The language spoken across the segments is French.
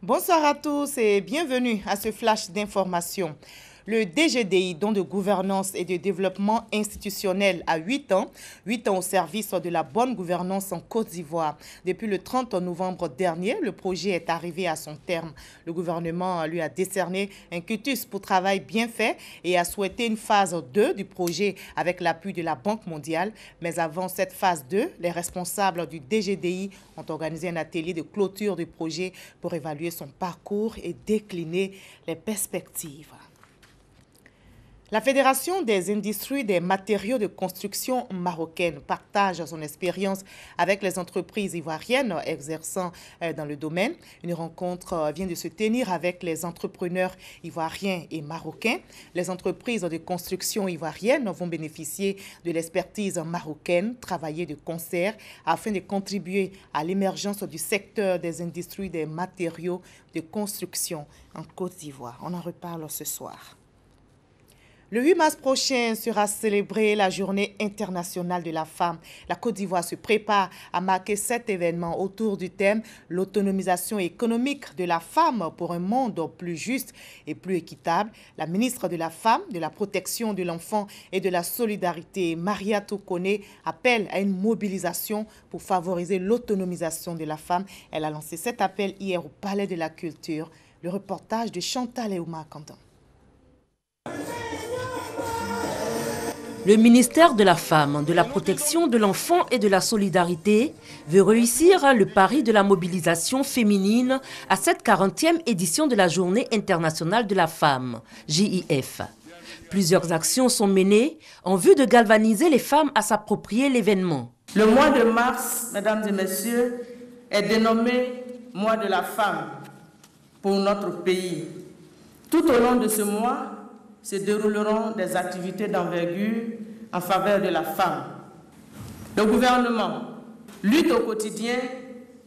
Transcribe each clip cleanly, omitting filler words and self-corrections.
Bonsoir à tous et bienvenue à ce flash d'information. Le DGDI, don de gouvernance et de développement institutionnel, a 8 ans au service de la bonne gouvernance en Côte d'Ivoire. Depuis le 30 novembre dernier, le projet est arrivé à son terme. Le gouvernement lui a décerné un quitus pour travail bien fait et a souhaité une phase 2 du projet avec l'appui de la Banque mondiale. Mais avant cette phase 2, les responsables du DGDI ont organisé un atelier de clôture du projet pour évaluer son parcours et décliner les perspectives. La Fédération des industries des matériaux de construction marocaine partage son expérience avec les entreprises ivoiriennes exerçant dans le domaine. Une rencontre vient de se tenir avec les entrepreneurs ivoiriens et marocains. Les entreprises de construction ivoiriennes vont bénéficier de l'expertise marocaine, travailler de concert afin de contribuer à l'émergence du secteur des industries des matériaux de construction en Côte d'Ivoire. On en reparle ce soir. Le 8 mars prochain sera célébrée la Journée internationale de la femme. La Côte d'Ivoire se prépare à marquer cet événement autour du thème « L'autonomisation économique de la femme pour un monde plus juste et plus équitable ». La ministre de la Femme, de la Protection de l'Enfant et de la Solidarité, Maria Tokone, appelle à une mobilisation pour favoriser l'autonomisation de la femme. Elle a lancé cet appel hier au Palais de la Culture. Le reportage de Chantal et Oumar Kandan. Le ministère de la Femme, de la Protection de l'Enfant et de la Solidarité veut réussir le pari de la mobilisation féminine à cette 40e édition de la Journée internationale de la femme, JIF. Plusieurs actions sont menées en vue de galvaniser les femmes à s'approprier l'événement. Le mois de mars, mesdames et messieurs, est dénommé mois de la femme pour notre pays. Tout au long de ce mois, se dérouleront des activités d'envergure en faveur de la femme. Le gouvernement lutte au quotidien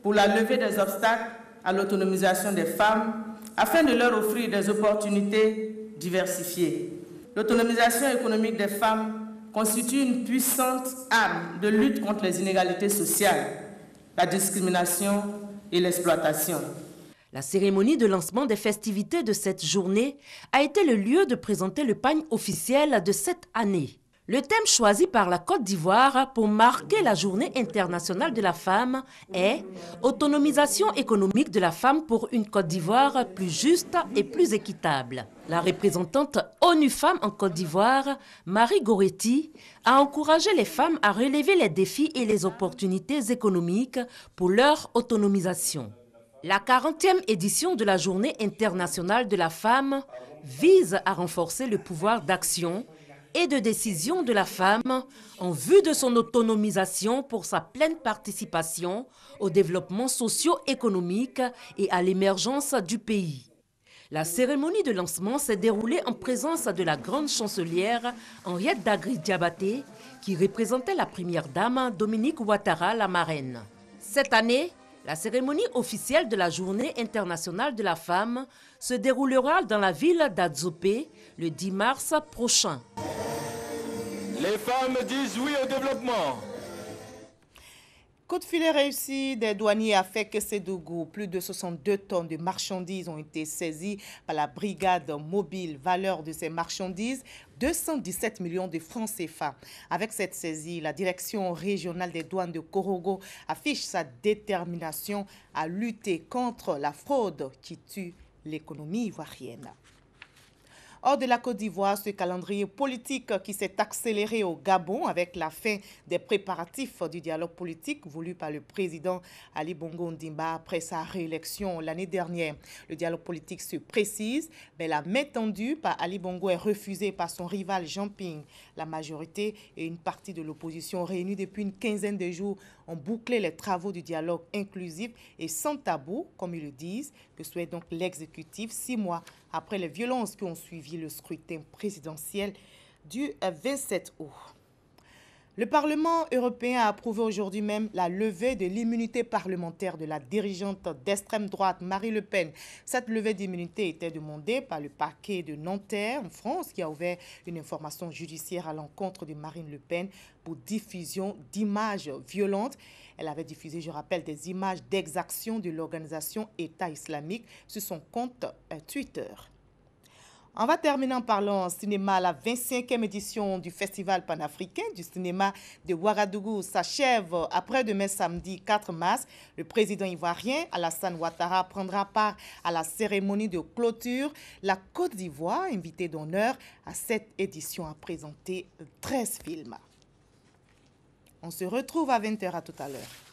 pour la levée des obstacles à l'autonomisation des femmes afin de leur offrir des opportunités diversifiées. L'autonomisation économique des femmes constitue une puissante arme de lutte contre les inégalités sociales, la discrimination et l'exploitation. La cérémonie de lancement des festivités de cette journée a été le lieu de présenter le pagne officiel de cette année. Le thème choisi par la Côte d'Ivoire pour marquer la Journée internationale de la femme est « Autonomisation économique de la femme pour une Côte d'Ivoire plus juste et plus équitable ». La représentante ONU Femmes en Côte d'Ivoire, Marie Goretti, a encouragé les femmes à relever les défis et les opportunités économiques pour leur autonomisation. La 40e édition de la Journée internationale de la femme vise à renforcer le pouvoir d'action et de décision de la femme en vue de son autonomisation pour sa pleine participation au développement socio-économique et à l'émergence du pays. La cérémonie de lancement s'est déroulée en présence de la grande chancelière Henriette Dagri-Diabaté qui représentait la première dame Dominique Ouattara, la marraine. Cette année, la cérémonie officielle de la Journée internationale de la femme se déroulera dans la ville d'Adzopé le 10 mars prochain. Les femmes disent oui au développement. Coup de filet réussi des douaniers à Fek-Sédougou. Plus de 62 tonnes de marchandises ont été saisies par la brigade mobile. Valeur de ces marchandises, 217 millions de francs CFA. Avec cette saisie, la direction régionale des douanes de Korogo affiche sa détermination à lutter contre la fraude qui tue l'économie ivoirienne. Hors de la Côte d'Ivoire, ce calendrier politique qui s'est accéléré au Gabon avec la fin des préparatifs du dialogue politique voulu par le président Ali Bongo Ondimba après sa réélection l'année dernière. Le dialogue politique se précise, mais la main tendue par Ali Bongo est refusée par son rival Jean Ping. La majorité et une partie de l'opposition réunie depuis une quinzaine de jours ont bouclé les travaux du dialogue inclusif et sans tabou, comme ils le disent, que souhaite donc l'exécutif 6 mois après les violences qui ont suivi le scrutin présidentiel du 27 août. Le Parlement européen a approuvé aujourd'hui même la levée de l'immunité parlementaire de la dirigeante d'extrême droite Marine Le Pen. Cette levée d'immunité était demandée par le parquet de Nanterre en France qui a ouvert une information judiciaire à l'encontre de Marine Le Pen pour diffusion d'images violentes. Elle avait diffusé, je rappelle, des images d'exactions de l'organisation État islamique sur son compte Twitter. On va terminer en parlant cinéma. La 25e édition du Festival panafricain du cinéma de Ouagadougou s'achève après-demain samedi 4 mars. Le président ivoirien Alassane Ouattara prendra part à la cérémonie de clôture. La Côte d'Ivoire, invitée d'honneur à cette édition, a présenté 13 films. On se retrouve à 20h à tout à l'heure.